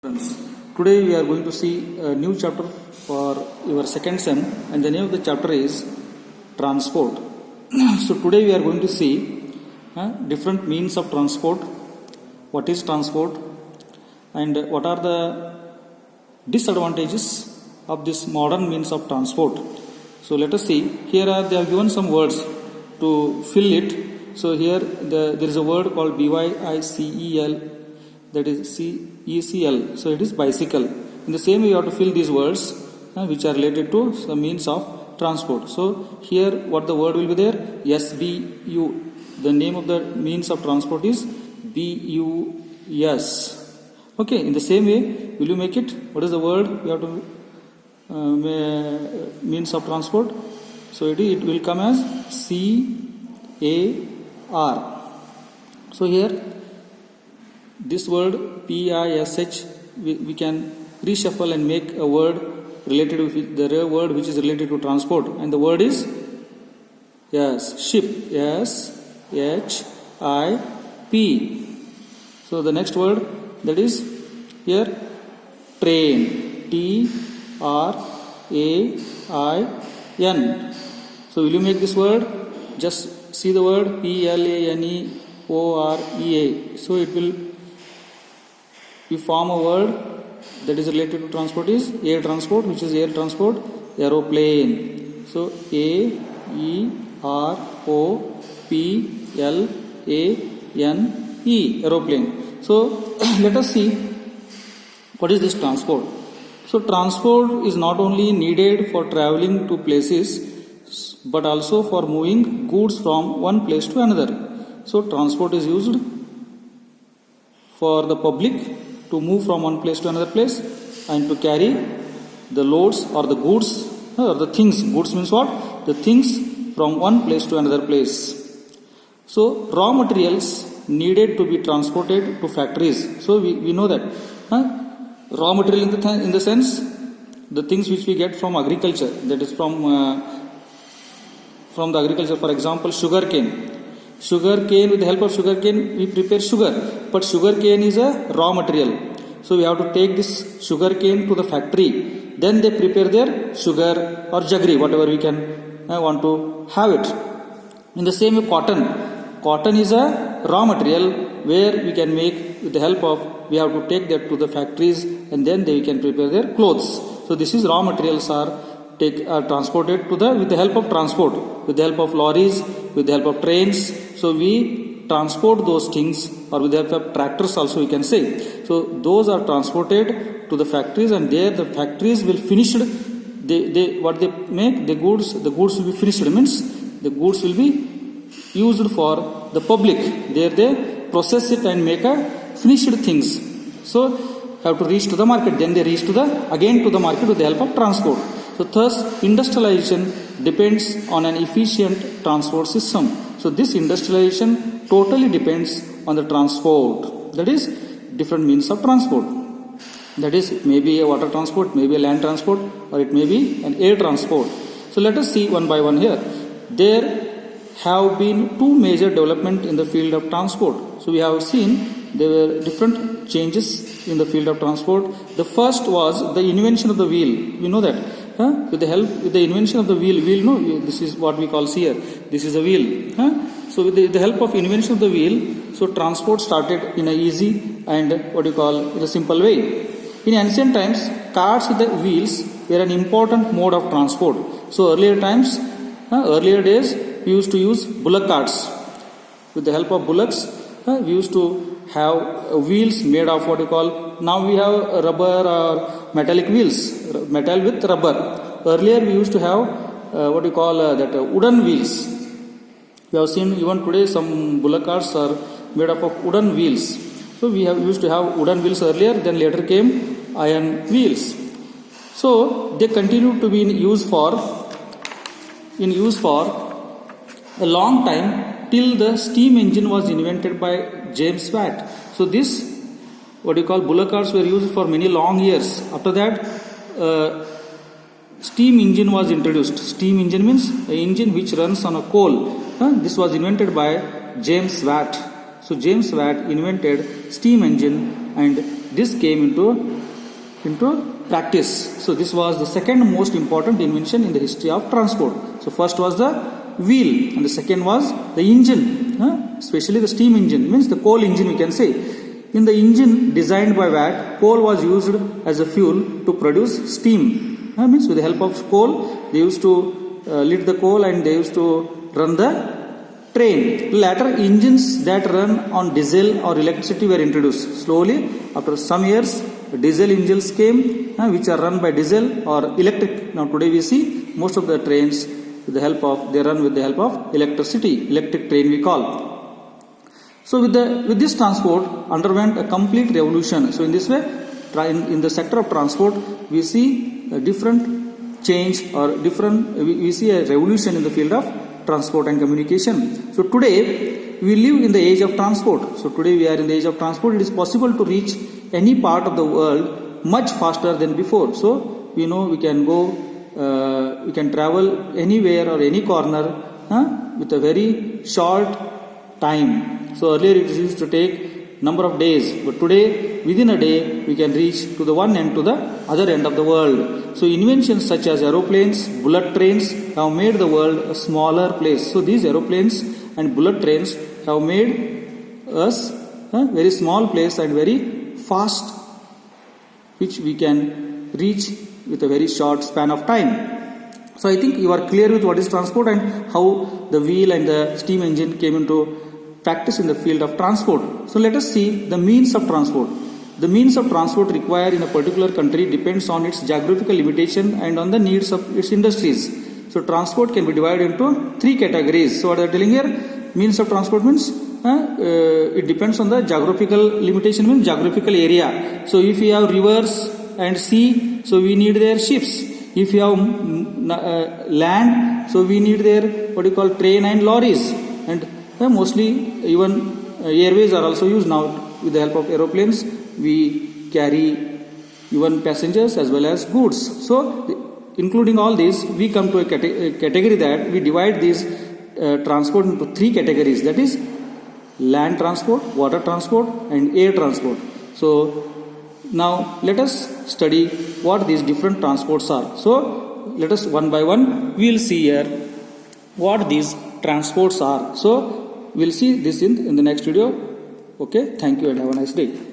Friends, today we are going to see a new chapter for your second sem, and the name of the chapter is transport. So today we are going to see different means of transport, what is transport, and what are the disadvantages of this modern means of transport. So let us see. Here they have given some words to fill it. So here there is a word called BYICEL, that is CECL. So it is bicycle. In the same way, you have to fill these words which are related to the means of transport. So here what the word will be there? SBU. The name of the means of transport is BUS. Okay. In the same way, will you make it? What is the word you have to means of transport? So it will come as CAR. So here this word PISH we can reshuffle and make a word related with the word which is related to transport, and the word is ship. SHIP. So the next word, that is here train. TRAIN. So will you make this word? Just see the word PLANEOREA. So it will form a word that is related to transport is air transport, which is air transport, aeroplane. So AEROPLANE, aeroplane. So let us see what is this transport. So transport is not only needed for traveling to places but also for moving goods from one place to another. So transport is used for the public to move from one place to another place and to carry the loads or the goods or the things. Goods means what? The things from one place to another place. So raw materials needed to be transported to factories. So we know that raw material in the sense the things which we get from agriculture, that is from the agriculture. For example, sugar cane. Sugar cane, with the help of sugar cane we prepare sugar, but sugar cane is a raw material. So we have to take this sugar cane to the factory, then they prepare their sugar or jaggery, whatever we can want to have it. In the same way, cotton is a raw material where we can make, with the help of, we have to take that to the factories and then they can prepare their clothes. So this is raw materials are transported to with the help of transport, with the help of lorries, with the help of trains. So we transport those things, or with the help of tractors also we can say. So those are transported to the factories, and there the factories will finish what they make, the goods will be finished, means the goods will be used for the public. There they process it and make a finished things. So have to reach to the market, then they reach again to the market with the help of transport. So thus industrialization depends on an efficient transport system. So this industrialization totally depends on the transport, that is different means of transport. That is maybe a water transport, maybe a land transport, or it may be an air transport. So let us see one by one here. There have been two major developments in the field of transport. So we have seen there were different changes in the field of transport. The first was the invention of the wheel. You know that. With the invention of the wheel, this is what we call here. This is a wheel. So with the help of invention of the wheel, so transport started in a easy and in a simple way. In ancient times, carts with the wheels were an important mode of transport. So earlier days, we used to use bullock carts. With the help of bullocks, we used to have wheels made of now we have rubber or metallic wheels, metal with rubber. Earlier we used to have wooden wheels. We have seen even today some bullock carts are made up of wooden wheels. So we used to have wooden wheels earlier, then later came iron wheels. So they continued to be in use for a long time till the steam engine was invented by James Watt. So this bullock carts were used for many long years. After that, steam engine was introduced. Steam engine means an engine which runs on a coal. This was invented by James Watt. So James Watt invented steam engine, and this came into practice. So this was the second most important invention in the history of transport. So first was the wheel and the second was the engine, especially the steam engine, means the coal engine we can say. In the engine designed by Watt, coal was used as a fuel to produce steam. Means with the help of coal, they used to lit the coal and they used to run the train. Later, engines that run on diesel or electricity were introduced. Slowly, after some years, diesel engines came, which are run by diesel or electric. Now today we see most of the trains with the help of, they run with the help of electricity, electric train we call. So with this transport underwent a complete revolution. So in this way, in the sector of transport, we see a different change or we see a revolution in the field of transport and communication. So today we live in the age of transport. So today we are in the age of transport. It is possible to reach any part of the world much faster than before. So we know we can go, we can travel anywhere or any corner with a very short time. So earlier it used to take number of days, but today within a day we can reach to the one end to the other end of the world. So inventions such as aeroplanes, bullet trains have made the world a smaller place. So these aeroplanes and bullet trains have made us a very small place and very fast, which we can reach with a very short span of time. So I think you are clear with what is transport and how the wheel and the steam engine came into practice in the field of transport. So let us see the means of transport. The means of transport required in a particular country depends on its geographical limitation and on the needs of its industries. So transport can be divided into three categories. So what I am telling here, means of transport means it depends on the geographical limitation, means geographical area. So if you have rivers and sea, so we need their ships. If you have land, so we need their what you call train and lorries. And mostly even airways are also used now. With the help of aeroplanes, we carry even passengers as well as goods. So including all this, we come to a category that we divide this transport into three categories, that is land transport, water transport and air transport. So now let us study what these different transports are. So let us one by one we will see here what these transports are. So we'll see this in the next video. Okay, thank you and have a nice day.